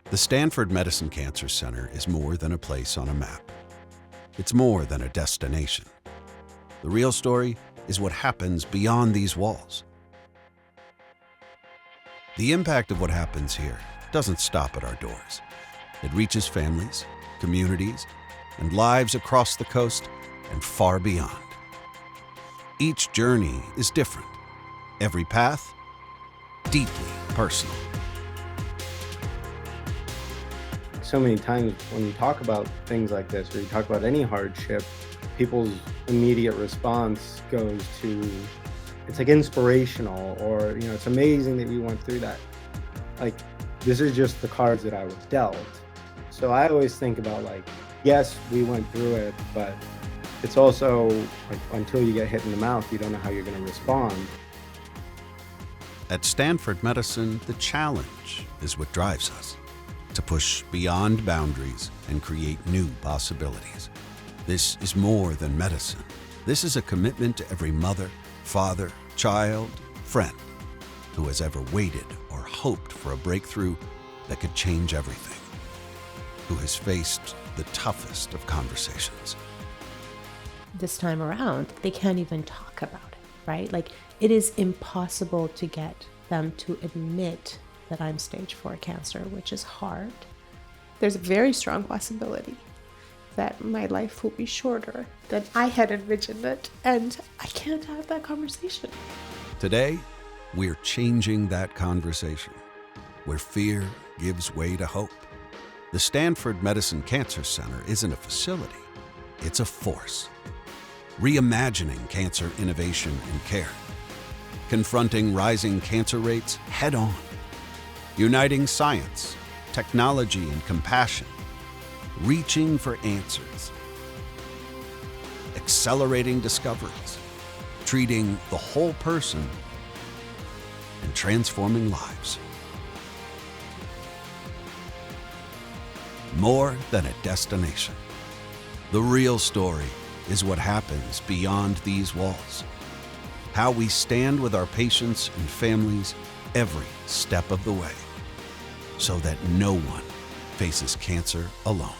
The Stanford Medicine Cancer Center is more than a place on a map. It's more than a destination. The real story is what happens beyond these walls. The impact of what happens here doesn't stop at our doors. It reaches families, communities, and lives across the coast and far beyond. Each journey is different. Every path, deeply personal. So many times when you talk about things like this, or you talk about any hardship, people's immediate response goes to, it's like inspirational, or, it's amazing that you went through that. Like, this is just the cards that I was dealt. So I always think about, like, yes, we went through it, but it's also like, until you get hit in the mouth, you don't know how you're going to respond. At Stanford Medicine, the challenge is what drives us. To push beyond boundaries and create new possibilities. This is more than medicine. This is a commitment to every mother, father, child, friend who has ever waited or hoped for a breakthrough that could change everything, who has faced the toughest of conversations. This time around, they can't even talk about it, right? Like, it is impossible to get them to admit that I'm stage 4 cancer, which is hard. There's a very strong possibility that my life will be shorter than I had envisioned it, and I can't have that conversation. Today, we're changing that conversation, where fear gives way to hope. The Stanford Medicine Cancer Center isn't a facility, it's a force. Reimagining cancer innovation and care. Confronting rising cancer rates head on. Uniting science, technology, and compassion, reaching for answers, accelerating discoveries, treating the whole person, and transforming lives. More than a destination. The real story is what happens beyond these walls. How we stand with our patients and families every step of the way, so that no one faces cancer alone.